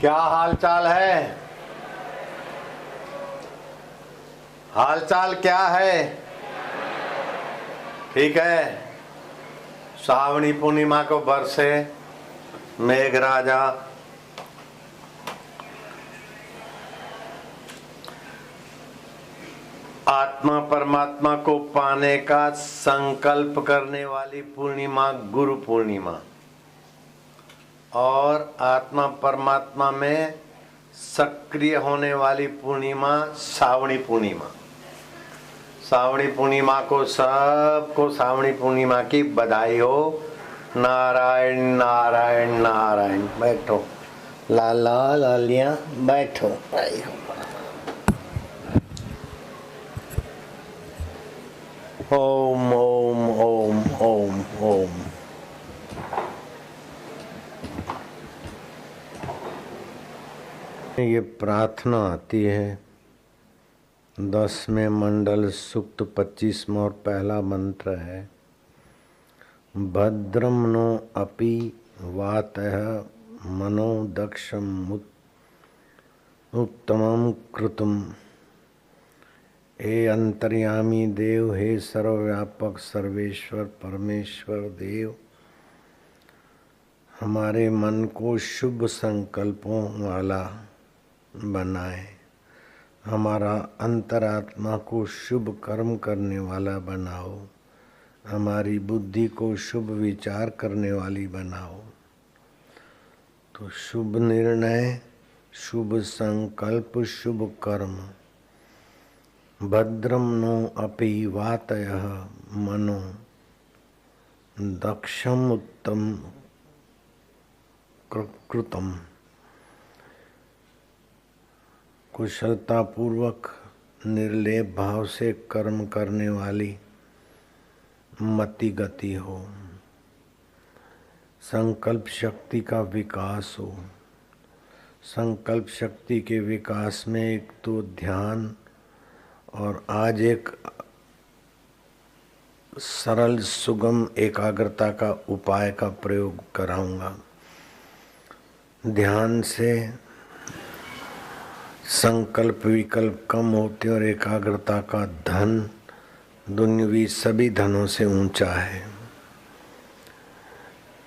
क्या हाल चाल है? हाल चाल क्या है? ठीक है। श्रावणी पूर्णिमा को बरसे मेघराजा। आत्मा परमात्मा को पाने का संकल्प करने वाली पूर्णिमा गुरु पूर्णिमा और आत्मा परमात्मा में सक्रिय होने वाली पूर्णिमा श्रावणी पूर्णिमा। श्रावणी पूर्णिमा को सबको श्रावणी पूर्णिमा की बधाई हो। नारायण नारायण नारायण। बैठो लाला लालिया बैठो। ओम ओम ओम ओम ओम। ये प्रार्थना आती है 10वें मंडल सूक्त 25वां और पहला मंत्र है भद्रम नो अपि वातः मनो दक्षम उत्तमं कृतम। हे अंतर्यामी देव, हे सर्वव्यापक सर्वेश्वर परमेश्वर देव, हमारे मन को शुभ संकल्पों वाला बनाए, हमारा अंतरात्मा को शुभ कर्म करने वाला बनाओ, हमारी बुद्धि को शुभ विचार करने वाली बनाओ। तो शुभ निर्णय, शुभ संकल्प, शुभ कर्म। भद्रम नो अपि वातयः मनो दक्षम उत्तम कृतम। कुशलता पूर्वक निर्लेप भाव से कर्म करने वाली मति गति हो, संकल्प शक्ति का विकास हो। संकल्प शक्ति के विकास में एक तो ध्यान और आज एक सरल सुगम एकाग्रता का उपाय का प्रयोग कराऊंगा। ध्यान से संकल्प विकल्प कम होते और एकाग्रता का धन दुनियावी सभी धनों से ऊंचा है।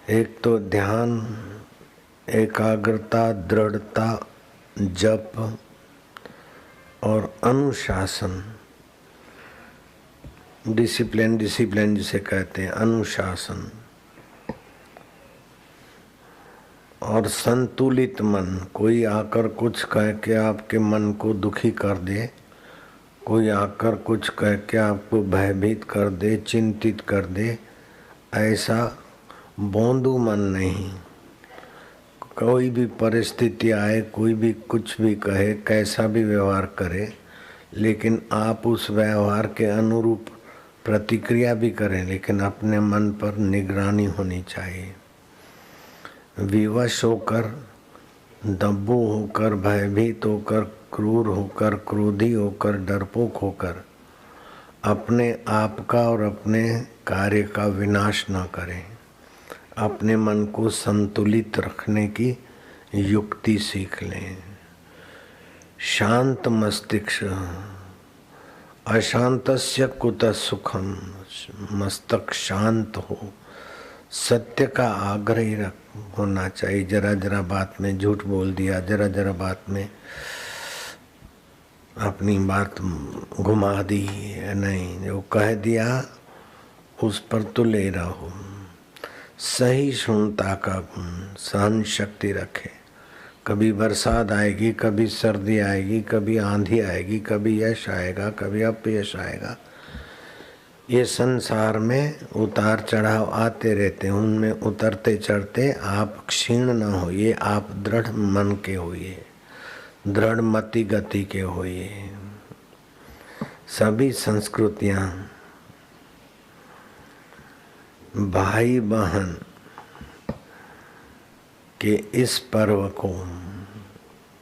एक तो ध्यान, एकाग्रता, दृढ़ता, जप और अनुशासन। डिसिप्लिन जिसे कहते हैं, अनुशासन और संतुलित मन। कोई आकर कुछ कह के आपके मन को दुखी कर दे, कोई आकर कुछ कह के आपको भयभीत कर दे, चिंतित कर दे, ऐसा बोंदू मन नहीं। कोई भी परिस्थिति आए, कोई भी कुछ भी कहे, कैसा भी व्यवहार करे, लेकिन आप उस व्यवहार के अनुरूप प्रतिक्रिया भी करें, लेकिन अपने मन पर निगरानी होनी चाहिए। विवश होकर, दब्बू होकर, भयभीत होकर, क्रूर होकर, क्रोधी होकर, डरपोक होकर अपने आप का और अपने कार्य का विनाश न करें। अपने मन को संतुलित रखने की युक्ति सीख लें। शांत मस्तिष्क, अशांतस्य कुतः सुखम। मस्तक शांत हो, सत्य का आग्रह होना चाहिए। जरा जरा बात में झूठ बोल दिया, जरा जरा बात में अपनी बात घुमा दी, नहीं, जो कह दिया उस पर तुले रहो। सही सुनता का गुण, सहन शक्ति रखे। कभी बरसात आएगी, कभी सर्दी आएगी, कभी आंधी आएगी, कभी यश आएगा, कभी अपयश आएगा। ये संसार में उतार चढ़ाव आते रहते हैं। उनमें उतरते चढ़ते आप क्षीण न होइए, आप दृढ़ मन के होइए, दृढ़ मति गति के होइए। सभी संस्कृतियां भाई बहन के इस पर्व को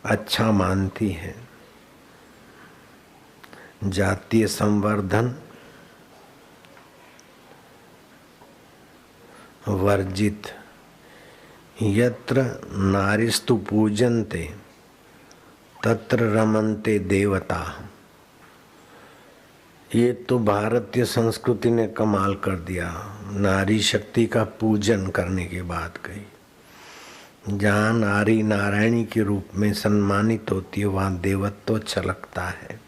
अच्छा मानती है। जातीय संवर्धन वर्जित, यत्र नारिस्तु पूजन्ते तत्र रमन्ते देवता। ये तो भारतीय संस्कृति ने कमाल कर दिया। नारी शक्ति का पूजन करने के बाद कही जहाँ नारी नारायणी के रूप में सम्मानित होती है वहाँ देवत्व छलकता है।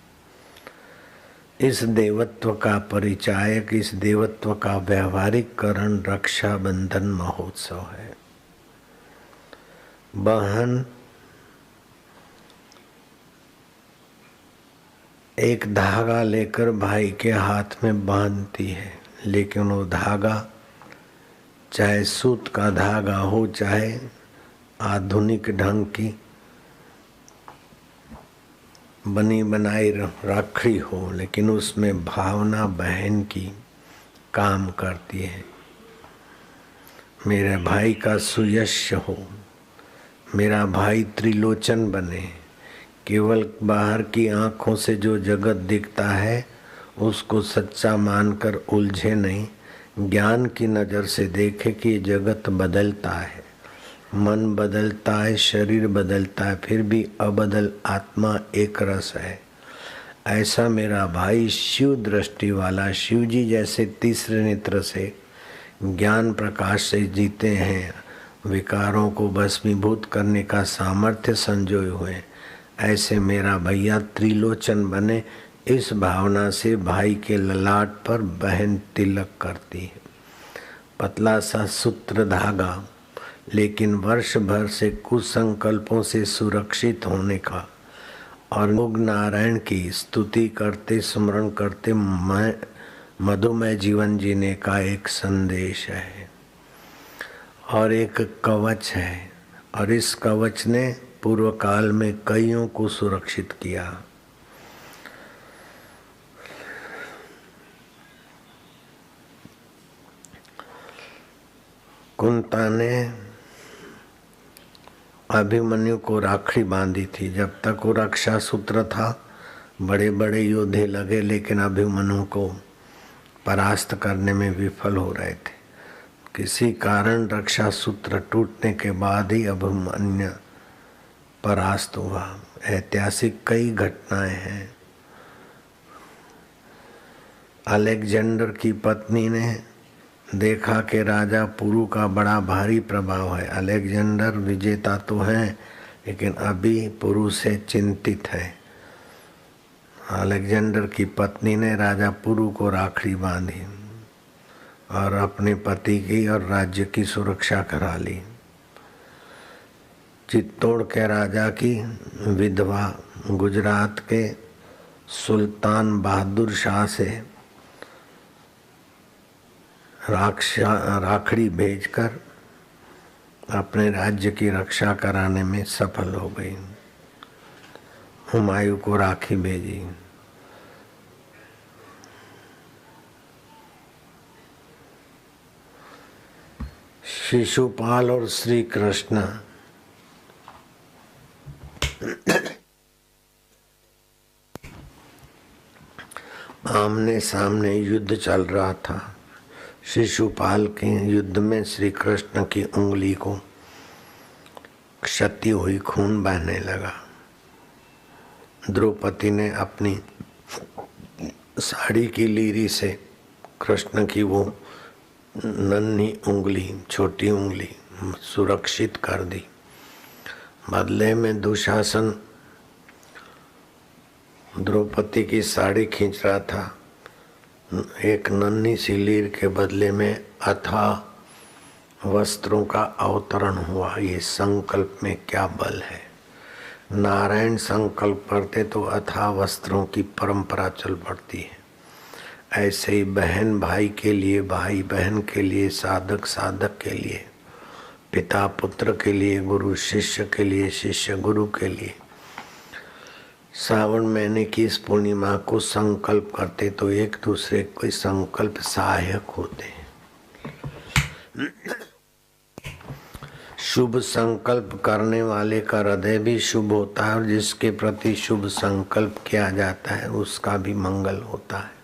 इस देवत्व का परिचायक, इस देवत्व का व्यवहारिकरण रक्षाबंधन महोत्सव है। बहन एक धागा लेकर भाई के हाथ में बांधती है, लेकिन वो धागा चाहे सूत का धागा हो चाहे आधुनिक ढंग की बनी बनाई राखड़ी हो, लेकिन उसमें भावना बहन की काम करती है। मेरे भाई का सुयश हो, मेरा भाई त्रिलोचन बने। केवल बाहर की आंखों से जो जगत दिखता है उसको सच्चा मानकर उलझे नहीं, ज्ञान की नज़र से देखे कि ये जगत बदलता है, मन बदलता है, शरीर बदलता है, फिर भी अबदल आत्मा एक रस है। ऐसा मेरा भाई शिव दृष्टि वाला, शिव जी जैसे तीसरे नेत्र से ज्ञान प्रकाश से जीते हैं, विकारों को भस्मीभूत करने का सामर्थ्य संजोए हुए, ऐसे मेरा भैया त्रिलोचन बने। इस भावना से भाई के ललाट पर बहन तिलक करती है। पतला सा सूत्र धागा, लेकिन वर्ष भर से कुसंकल्पों से सुरक्षित होने का और लोग नारायण की स्तुति करते स्मरण करते मधुमय जीवन जीने का एक संदेश है और एक कवच है। और इस कवच ने पूर्व काल में कईयों को सुरक्षित किया। कुंता ने अभिमन्यु को राखड़ी बांधी थी। जब तक वो रक्षा सूत्र था बड़े बड़े योद्धे लगे, लेकिन अभिमन्यु को परास्त करने में विफल हो रहे थे। किसी कारण रक्षा सूत्र टूटने के बाद ही अभिमन्यु परास्त हुआ। ऐतिहासिक कई घटनाएं हैं। अलेक्जेंडर की पत्नी ने देखा कि राजा पुरु का बड़ा भारी प्रभाव है। अलेक्जेंडर विजेता तो हैं, लेकिन अभी पुरु से चिंतित है। अलेक्जेंडर की पत्नी ने राजा पुरु को राखड़ी बांधी और अपने पति की और राज्य की सुरक्षा करा ली। चित्तौड़ के राजा की विधवा गुजरात के सुल्तान बहादुर शाह से राखड़ी भेजकर अपने राज्य की रक्षा कराने में सफल हो गई। हुमायूं को राखी भेजी। शिशुपाल और श्री कृष्ण आमने सामने युद्ध चल रहा था। शिशुपाल के युद्ध में श्री कृष्ण की उंगली को क्षति हुई, खून बहने लगा। द्रौपदी ने अपनी साड़ी की लीरी से कृष्ण की वो नन्ही उंगली, छोटी उंगली सुरक्षित कर दी। बदले में दुशासन द्रौपदी की साड़ी खींच रहा था। एक नन्ही सी लीर के बदले में अथाह वस्त्रों का अवतरण हुआ। ये संकल्प में क्या बल है। नारायण संकल्प करते तो अथाह वस्त्रों की परंपरा चल पड़ती है। ऐसे ही बहन भाई के लिए, भाई बहन के लिए, साधक साधक के लिए, पिता पुत्र के लिए, गुरु शिष्य के लिए, शिष्य गुरु के लिए। श्रावण महीने की इस पूर्णिमा को संकल्प करते तो एक दूसरे को संकल्प सहायक होते हैं। शुभ संकल्प करने वाले का हृदय भी शुभ होता है और जिसके प्रति शुभ संकल्प किया जाता है उसका भी मंगल होता है।